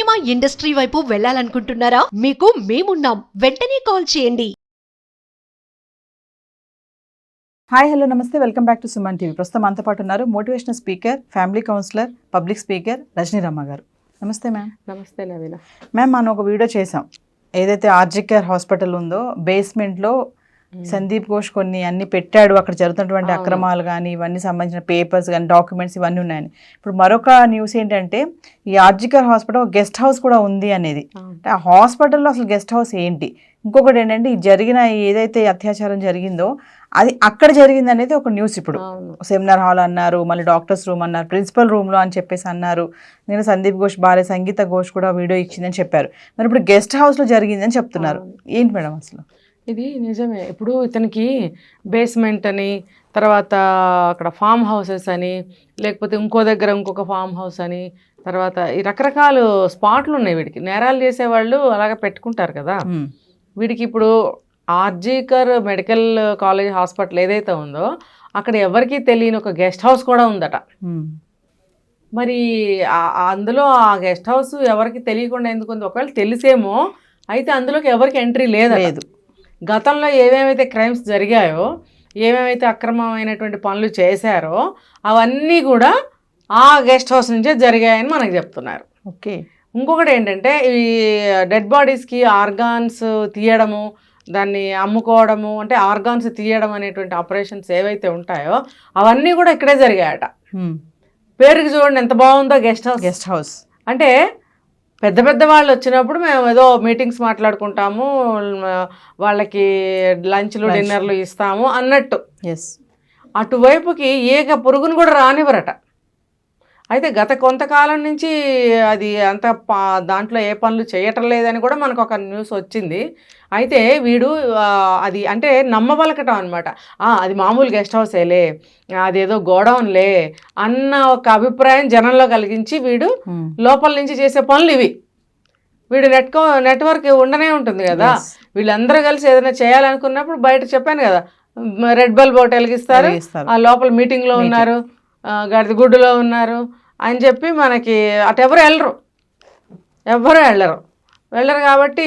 Cinema industry వైపు వెళ్ళాలనుకుంటున్నారా? మీకు మేమున్నాం. వెంటనే కాల్ చేయండి. హాయ్ హలో నమస్తే, welcome back to Suman TV. ప్రస్తుతం మనతో పాటు ఉన్నారు motivational speaker, family counsellor, public speaker Rajaniramma గారు. నమస్తే మ్యామ్. నమస్తే నవీన. మ్యామ్, మనం ఒక వీడియో చేసాం. ఏదైతే ఆర్జికేర్ హాస్పిటల్ ఉందో బేస్మెంట్లో సందీప్ ఘోష్ కొన్ని అన్ని పెట్టాడు, అక్కడ జరుగుతున్నటువంటి అక్రమాలు కానీ ఇవన్నీ సంబంధించిన పేపర్స్ కానీ డాక్యుమెంట్స్ ఇవన్నీ ఉన్నాయని. ఇప్పుడు మరొక న్యూస్ ఏంటంటే ఈ ఆర్జికేర్ హాస్పిటల్ గెస్ట్ హౌస్ కూడా ఉంది అనేది. అంటే ఆ హాస్పిటల్లో అసలు గెస్ట్ హౌస్ ఏంటి? ఇంకొకటి ఏంటంటే ఈ జరిగిన ఏదైతే అత్యాచారం జరిగిందో అది అక్కడ జరిగింది అనేది ఒక న్యూస్. ఇప్పుడు సెమినార్ హాల్ అన్నారు, మళ్ళీ డాక్టర్స్ రూమ్ అన్నారు, ప్రిన్సిపల్ రూమ్లో అని చెప్పేసి అన్నారు. నేను సందీప్ ఘోష్ భార్య సంగీత ఘోష్ కూడా వీడియో ఇచ్చిందని చెప్పారు. మరి ఇప్పుడు గెస్ట్ హౌస్లో జరిగిందని చెప్తున్నారు. ఏంటి మేడం అసలు? ఇది నిజమే. ఇప్పుడు ఇతనికి బేస్మెంట్ అని, తర్వాత అక్కడ ఫామ్ హౌసెస్ అని, లేకపోతే ఇంకో దగ్గర ఇంకొక ఫామ్ హౌస్ అని, తర్వాత ఈ రకరకాల స్పాట్లు ఉన్నాయి వీడికి. నేరాలు చేసేవాళ్ళు అలాగే పెట్టుకుంటారు కదా. వీడికి ఇప్పుడు ఆర్జీకర్ మెడికల్ కాలేజ్ హాస్పిటల్ ఏదైతే ఉందో అక్కడ ఎవరికీ తెలియని ఒక గెస్ట్ హౌస్ కూడా ఉందట. మరి అందులో ఆ గెస్ట్ హౌస్ ఎవరికి తెలియకుండా ఎందుకు ఉంది? ఒకవేళ తెలిసేమో అయితే అందులోకి ఎవరికి ఎంట్రీ లేదు. గతంలో ఏమేమైతే క్రైమ్స్ జరిగాయో, ఏమేమైతే అక్రమమైనటువంటి పనులు చేశారో అవన్నీ కూడా ఆ గెస్ట్ హౌస్ నుంచే జరిగాయని మనకు చెప్తున్నారు. ఓకే. ఇంకొకటి ఏంటంటే ఈ డెడ్ బాడీస్కి ఆర్గాన్స్ తీయడము, దాన్ని అమ్ముకోవడము, అంటే ఆర్గాన్స్ తీయడం అనేటువంటి ఆపరేషన్స్ ఏవైతే ఉంటాయో అవన్నీ కూడా ఇక్కడే జరిగాయట. పేరుకి చూడండి ఎంత బాగుందో, గెస్ట్ హౌస్. గెస్ట్ హౌస్ అంటే పెద్ద పెద్ద వాళ్ళు వచ్చినప్పుడు మేము ఏదో మీటింగ్స్ మాట్లాడుకుంటాము, వాళ్ళకి లంచ్లు డిన్నర్లు ఇస్తాము అన్నట్టు. అటువైపుకి ఏక పురుగును కూడా రానివ్వరట. అయితే గత కొంతకాలం నుంచి అది అంత దాంట్లో ఏ పనులు చేయటం లేదని కూడా మనకు ఒక న్యూస్ వచ్చింది. అయితే వీడు అది అంటే నమ్మబలకటం అనమాట. అది మామూలు గెస్ట్ హౌసేలే, అదేదో గోడౌన్లే అన్న ఒక అభిప్రాయం జనంలో కలిగించి వీడు లోపల నుంచి చేసే పనులు ఇవి. వీడు నెట్వర్క్ ఉండనే ఉంటుంది కదా. వీళ్ళందరూ కలిసి ఏదైనా చేయాలనుకున్నప్పుడు బయట చెప్పాను కదా, రెడ్ బల్బ్ ఒకటి వెలిగిస్తారు, ఆ లోపల మీటింగ్లో ఉన్నారు, గడిది గుడ్డులో ఉన్నారు అని చెప్పి మనకి అటు ఎవ్వరు వెళ్ళరు కాబట్టి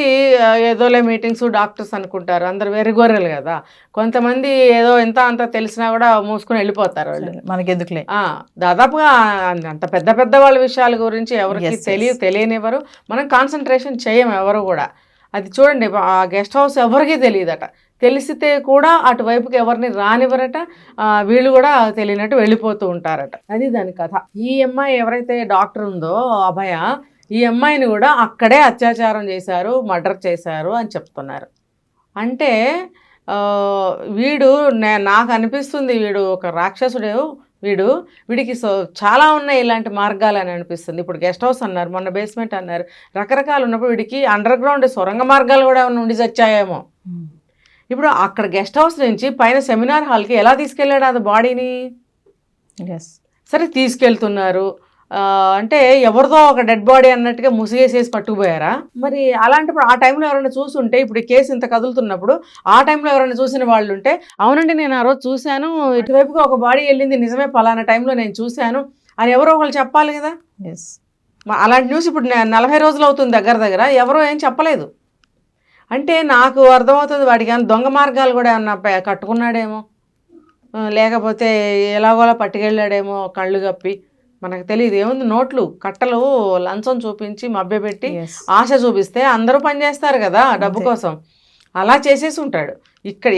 ఏదోలే మీటింగ్స్ డాక్టర్స్ అనుకుంటారు. అందరు వెర్రిగొర్రెలు కదా. కొంతమంది ఏదో ఎంత అంత తెలిసినా కూడా మూసుకొని వెళ్ళిపోతారు వాళ్ళు. మనకి ఎందుకులే. దాదాపుగా అంత పెద్ద పెద్ద వాళ్ళ విషయాల గురించి ఎవరికి తెలియనివ్వరు. మనం కాన్సన్ట్రేషన్ చేయము ఎవరు కూడా. అది చూడండి, ఆ గెస్ట్ హౌస్ ఎవరికీ తెలియదట. తెలిసితే కూడా అటువైపుకి ఎవరిని రానివ్వరట. వీళ్ళు కూడా తెలియనట్టు వెళ్ళిపోతూ ఉంటారట. అది దాని కథ. ఈ అమ్మాయి ఎవరైతే డాక్టర్ ఉందో అభయ, ఈ అమ్మాయిని కూడా అక్కడే అత్యాచారం చేశారు, మర్డర్ చేశారు అని చెప్తున్నారు. అంటే నాకు అనిపిస్తుంది వీడు ఒక రాక్షసుడు. వీడికి చాలా ఉన్నాయి ఇలాంటి మార్గాలు అని అనిపిస్తుంది. ఇప్పుడు గెస్ట్ హౌస్ అన్నారు, మొన్న బేస్మెంట్ అన్నారు, రకరకాలు ఉన్నప్పుడు వీడికి అండర్ గ్రౌండ్ సొరంగ మార్గాలు కూడా ఉండి చచ్చాయేమో. ఇప్పుడు అక్కడ గెస్ట్ హౌస్ నుంచి పైన సెమినార్ హాల్కి ఎలా తీసుకెళ్ళాడు అది బాడీని? సరే తీసుకెళ్తున్నారు అంటే ఎవరిదో ఒక డెడ్ బాడీ అన్నట్టుగా ముసిగేసేసి పట్టుకుపోయారా? మరి అలాంటప్పుడు ఆ టైంలో ఎవరైనా చూసుంటే, ఇప్పుడు కేసు ఇంత కదులుతున్నప్పుడు ఆ టైంలో ఎవరైనా చూసిన వాళ్ళు ఉంటే, అవునండి నేను ఆ రోజు చూశాను, ఇటువైపుగా ఒక బాడీ వెళ్ళింది, నిజమే పలానా టైంలో నేను చూశాను అని ఎవరో ఒకళ్ళు చెప్పాలి కదా. అలాంటి న్యూస్ ఇప్పుడు 40 రోజులు అవుతుంది దగ్గర ఎవరో ఏం చెప్పలేదు. అంటే నాకు అర్థమవుతుంది వాడికి ఏమైనా దొంగ మార్గాలు కూడా ఏమన్నా కట్టుకున్నాడేమో, లేకపోతే ఎలాగోలా పట్టుకెళ్ళాడేమో కళ్ళు కప్పి. మనకు తెలియదు. ఏముంది, నోట్లు కట్టలు లంచం చూపించి మభ్యపెట్టి ఆశ చూపిస్తే అందరూ పనిచేస్తారు కదా డబ్బు కోసం. అలా చేసేసి ఉంటాడు.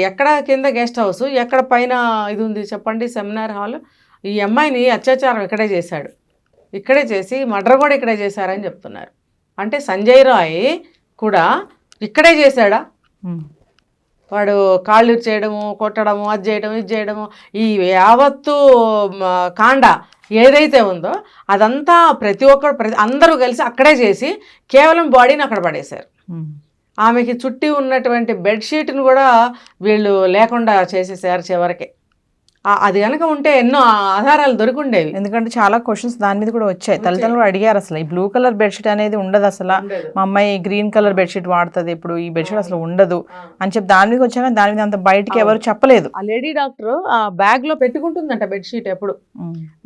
ఎక్కడ కింద గెస్ట్ హౌస్, ఎక్కడ పైన ఇది ఉంది చెప్పండి, సెమినార్ హాల్. ఈ అమ్మాయిని అత్యాచారం ఇక్కడే చేశాడు, ఇక్కడే చేసి మర్డర్ కూడా ఇక్కడే చేశారని చెప్తున్నారు. అంటే సంజయ్ రాయ్ కూడా ఇక్కడే చేశాడా? వాడు కాళ్ళు చేయడము, కొట్టడము, అది చేయడము, ఇది చేయడము, ఈ యావత్తు కాండ ఏదైతే ఉందో అదంతా అందరూ కలిసి అక్కడే చేసి కేవలం బాడీని అక్కడ పడేశారు. ఆమెకి చుట్టి ఉన్నటువంటి బెడ్షీట్ను కూడా వీళ్ళు లేకుండా చేసేసారు చివరికి. అది కనుక ఉంటే ఎన్నో ఆధారాలు దొరికిండేవి. ఎందుకంటే చాలా క్వశ్చన్స్ దాని మీద కూడా వచ్చాయి. తల్లిదండ్రులు అడిగారు అసలు ఈ బ్లూ కలర్ బెడ్షీట్ అనేది ఉండదు అసలు, మా అమ్మాయి గ్రీన్ కలర్ బెడ్షీట్ వాడుతుంది, ఇప్పుడు ఈ బెడ్షీట్ అసలు ఉండదు అని చెప్పి దాని మీద వచ్చాక దాని మీద అంత బయటికి ఎవరు చెప్పలేదు. ఆ లేడీ డాక్టర్ ఆ బ్యాగ్ లో పెట్టుకుంటుందంట బెడ్షీట్ ఎప్పుడు.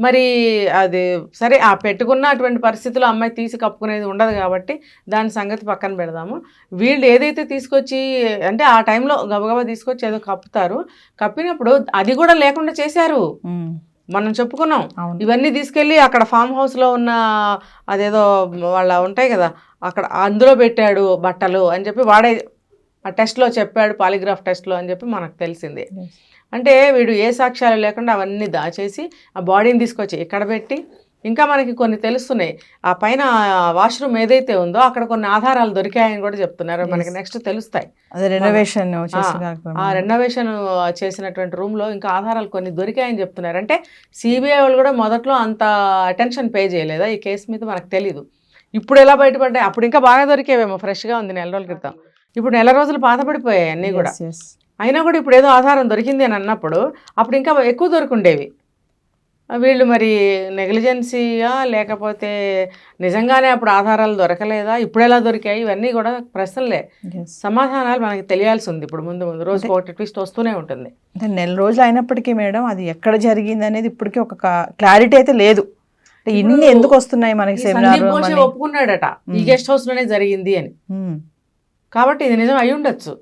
మరి అది సరే, ఆ పెట్టుకున్న అటువంటి పరిస్థితుల్లో అమ్మాయి తీసి కప్పుకునేది ఉండదు కాబట్టి దాని సంగతి పక్కన పెడదాము. వీళ్ళు ఏదైతే తీసుకొచ్చి అంటే ఆ టైంలో గబగబా తీసుకొచ్చి ఏదో కప్పుతారు, కప్పినప్పుడు అది కూడా లేకుండా చేశారు. మనం చెప్పుకున్నాం ఇవన్నీ తీసుకెళ్ళి అక్కడ ఫామ్ హౌస్ లో ఉన్న అదేదో వాళ్ళ ఉంటాయి కదా అక్కడ అందులో పెట్టాడు బట్టలు అని చెప్పి వాడే ఆ టెస్ట్లో చెప్పాడు, పాలిగ్రాఫ్ టెస్ట్లో అని చెప్పి మనకు తెలిసింది. అంటే వీడు ఏ సాక్ష్యాలు లేకుండా అవన్నీ దాచేసి ఆ బాడీని తీసుకొచ్చి ఇక్కడ పెట్టి, ఇంకా మనకి కొన్ని తెలుస్తున్నాయి. ఆ పైన వాష్రూమ్ ఏదైతే ఉందో అక్కడ కొన్ని ఆధారాలు దొరికాయని కూడా చెప్తున్నారు, మనకి నెక్స్ట్ తెలుస్తాయి. ఆ రెనోవేషన్ చేసినటువంటి రూమ్లో ఇంకా ఆధారాలు కొన్ని దొరికాయని చెప్తున్నారు. అంటే సిబిఐ వాళ్ళు కూడా మొదట్లో అంత అటెన్షన్ పే చేయలేదా ఈ కేసు మీద మనకు తెలీదు. ఇప్పుడు ఎలా బయటపడ్డాయి, అప్పుడు ఇంకా బాగా దొరికేవేమో, ఫ్రెష్గా ఉంది నెల రోజుల క్రితం, ఇప్పుడు నెల రోజులు పాతపడిపోయాయి అన్నీ కూడా. అయినా కూడా ఇప్పుడు ఏదో ఆధారం దొరికింది అని అన్నప్పుడు అప్పుడు ఇంకా ఎక్కువ దొరికిండేవి. వీళ్ళు మరి నెగ్లిజెన్సీయా లేకపోతే నిజంగానే అప్పుడు ఆధారాలు దొరకలేదా, ఇప్పుడు ఎలా దొరికాయి, ఇవన్నీ కూడా ప్రశ్నలే. సమాధానాలు మనకి తెలియాల్సి ఉంది ఇప్పుడు, ముందు ముందు రోజు ఒకటి ట్విస్ట్ వస్తూనే ఉంటుంది. అంటే నెల రోజులు అయినప్పటికీ మేడం అది ఎక్కడ జరిగింది అనేది ఇప్పటికీ ఒక క్లారిటీ అయితే లేదు. ఇన్ని ఎందుకు వస్తున్నాయి మనకి? సందీప్ ఘోష్ ఒప్పుకున్నాడట ఈ గెస్ట్ హౌస్ లోనే జరిగింది అని, కాబట్టి ఇది నిజం అయి ఉండొచ్చు.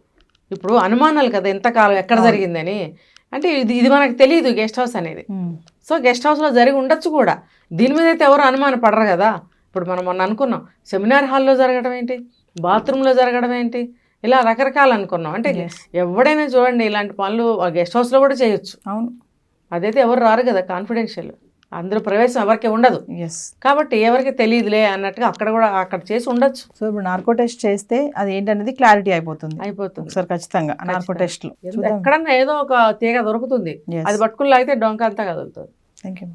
ఇప్పుడు అనుమానాలు కదా ఎంతకాలం ఎక్కడ జరిగిందని, అంటే ఇది మనకు తెలియదు గెస్ట్ హౌస్ అనేది. సో గెస్ట్ హౌస్లో జరిగి ఉండొచ్చు కూడా, దీని మీద అయితే ఎవరు అనుమానం పడరు కదా. ఇప్పుడు మనం మొన్న అనుకున్నాం సెమినార్ హాల్లో జరగడం ఏంటి, బాత్రూంలో జరగడం ఏంటి, ఇలా రకరకాలు అనుకున్నాం. అంటే ఎవడైనా చూడండి ఇలాంటి పనులు గెస్ట్ హౌస్లో కూడా చేయొచ్చు. అవును, అదైతే ఎవరు రారు కదా, కాన్ఫిడెన్షియల్, అందులో ప్రవేశం ఎవరికి ఉండదు కాబట్టి ఎవరికి తెలియదులే అన్నట్టుగా అక్కడ కూడా అక్కడ చేసి ఉండొచ్చు. సో ఇప్పుడు నార్కో టెస్ట్ చేస్తే అది ఏంటనేది క్లారిటీ అయిపోతుంది సార్ ఖచ్చితంగా. నార్కో టెస్ట్ ఎక్కడన్నా ఏదో ఒక తీగ దొరుకుతుంది, అది పట్టుకుని లాగితే డొంక అంతా కదులుతుంది. Thank you.